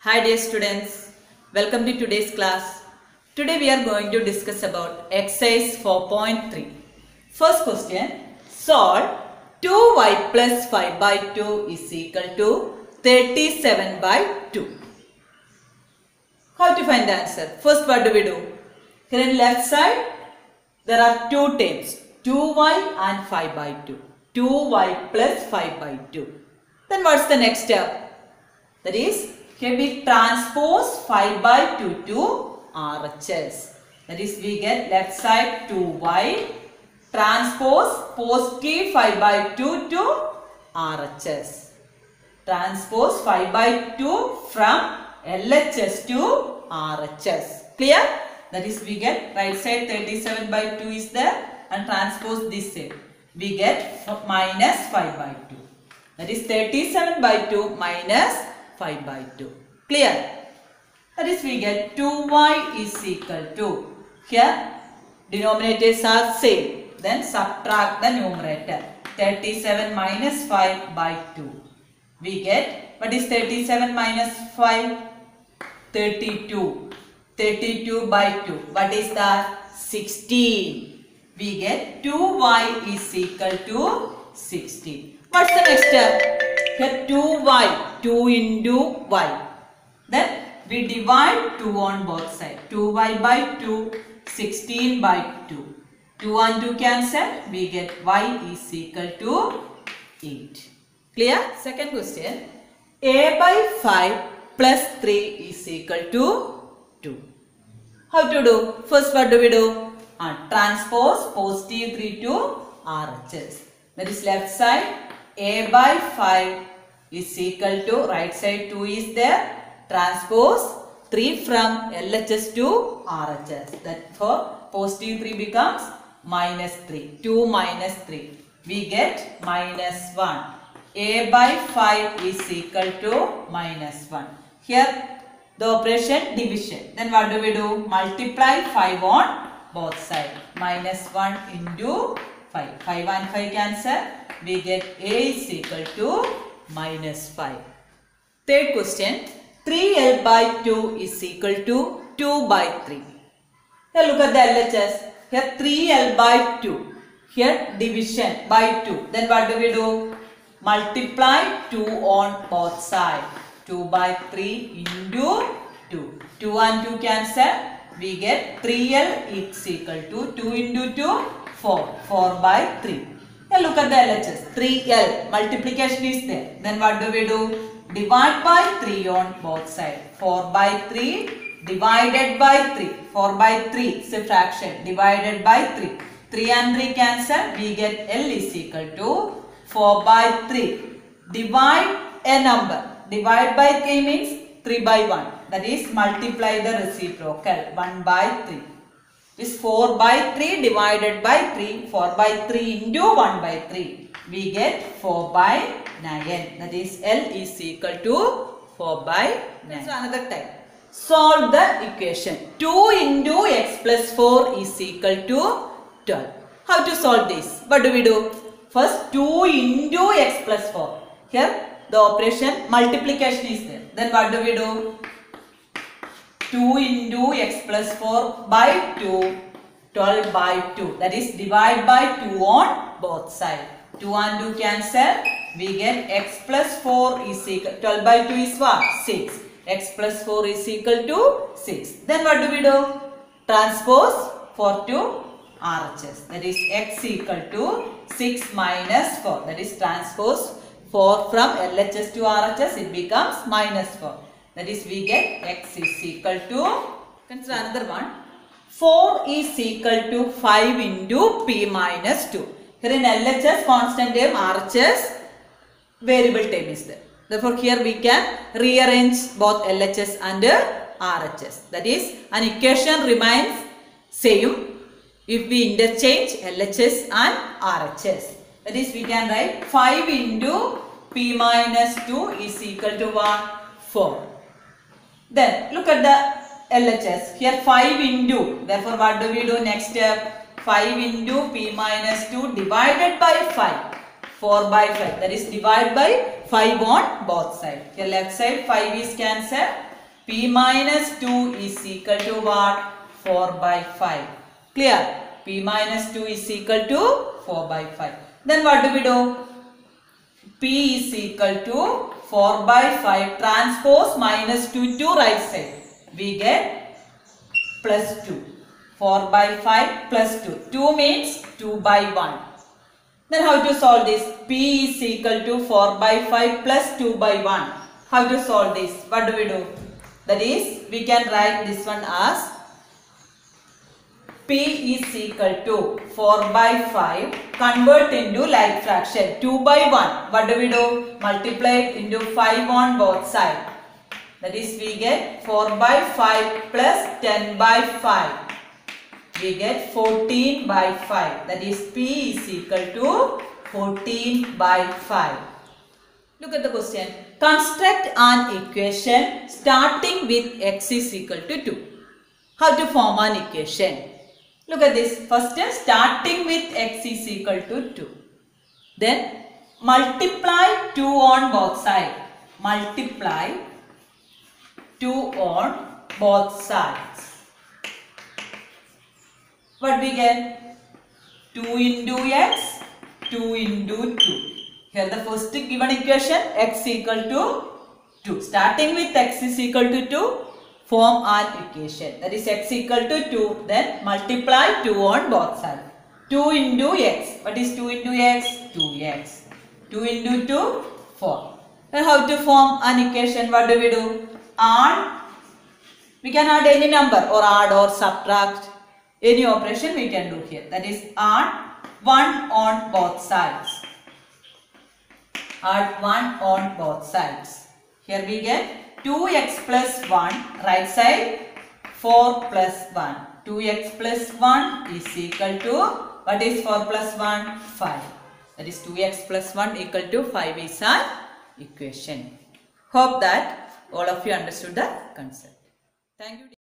Hi dear students, welcome to today's class. Today we are going to discuss about exercise 4.3. First question, solve 2y plus 5 by 2 is equal to 37 by 2. How to find the answer? First, what do we do? Here in left side, there are two terms, 2y and 5 by 2. 2y plus 5 by 2. Then what's the next step? That is, here we transpose 5 by 2 to RHS. That is, we get left side 2y, transpose positive 5 by 2 to RHS. Transpose 5 by 2 from LHS to RHS. Clear? That is, we get right side 37 by 2 is there and transpose this side. We get minus 5 by 2. That is 37 by 2 minus 5 by 2. Clear? That is, we get 2y is equal to, here denominators are same. Then subtract the numerator. 37 minus 5 by 2. We get, what is 37 minus 5? 32. 32 by 2. What is that? 16. We get 2y is equal to 16. What's the next step? Here 2y, 2 into y. Then we divide 2 on both sides. 2y by 2, 16 by 2. 2 and 2 cancel. We get y is equal to 8. Clear? Second question. A by 5 plus 3 is equal to 2. How to do? First, what do we do? Transpose positive 3 to RHS. That is left side. A by 5 is equal to, right side 2 is there. Transpose 3 from LHS to RHS. Therefore, positive 3 becomes minus 3. 2 minus 3. We get minus 1. A by 5 is equal to minus 1. Here the operation division. Then what do we do? Multiply 5 on both sides. Minus 1 into 5. 5 and 5 cancel. We get A is equal to minus 5. Third question. 3L by 2 is equal to 2 by 3. Here look at the LHS. Here 3L by 2. Here division by 2. Then what do we do? Multiply 2 on both sides. 2 by 3 into 2. 2 and 2 cancel. We get 3L is equal to 2 into 2, 4. 4 by 3. Now look at the LHS. 3L. Multiplication is there. Then what do we do? Divide by 3 on both sides. 4 by 3 divided by 3. 4 by 3 is a fraction. Divided by 3. 3 and 3 cancel. We get L is equal to 4 by 3. Divide a number. Divide by 3 means 3 by 1. That is, multiply the reciprocal. 1 by 3. This 4 by 3 divided by 3. 4 by 3 into 1 by 3. We get 4 by 9. That is, L is equal to 4 by 9. So another time. Solve the equation. 2 into x plus 4 is equal to 12. How to solve this? What do we do? First, 2 into x plus 4. Here, the operation multiplication is there. Then what do we do? 2 into x plus 4 by 2, 12 by 2. That is, divide by 2 on both sides. 2 and 2 cancel. We get x plus 4 is equal, 12 by 2 is what? 6. X plus 4 is equal to 6. Then what do we do? Transpose 4 to RHS. That is, x equal to 6 minus 4. That is, transpose 4 from LHS to RHS. It becomes minus 4. That is, we get x is equal to, consider another one. 4 is equal to 5 into p minus 2. Here in LHS constant term, RHS variable term is there. Therefore, here we can rearrange both LHS and RHS. That is, an equation remains same if we interchange LHS and RHS. That is, we can write 5 into p minus 2 is equal to what? 4. Then, look at the LHS. Here 5 into, therefore what do we do next step? 5 into p minus 2 divided by 5. 4 by 5. That is, divide by 5 on both sides. Here left side 5 is cancelled. P minus 2 is equal to what? 4 by 5. Clear? P minus 2 is equal to 4 by 5. Then what do we do? P is equal to 4 by 5 transpose minus 2 to right side. We get plus 2. 4 by 5 plus 2. 2 means 2 by 1. Then how to solve this? P is equal to 4 by 5 plus 2 by 1. How to solve this? What do we do? That is, we can write this one as P is equal to 4 by 5, convert into like fraction, 2 by 1. What do we do? Multiply it into 5 on both sides. That is, we get 4 by 5 plus 10 by 5. We get 14 by 5. That is, P is equal to 14 by 5. Look at the question. Construct an equation starting with x is equal to 2. How to form an equation? Look at this. First, starting with x is equal to 2. Then, multiply 2 on both sides. Multiply 2 on both sides. What we get? 2 into x, 2 into 2. Here the first given equation, x equal to 2. Starting with x is equal to 2. Form an equation, that is x equal to 2, then multiply 2 on both sides. 2 into x, what is 2 into x? 2x. 2 into 2, 4. Then how to form an equation? What do we do? Add, we can add any number or add or subtract. Any operation we can do here, that is add 1 on both sides. Add 1 on both sides. Here we get 2x plus 1, right side 4 plus 1. 2x plus 1 is equal to, what is 4 plus 1? 5. That is 2x plus 1 equal to 5 is an equation. Hope that all of you understood the concept. Thank you.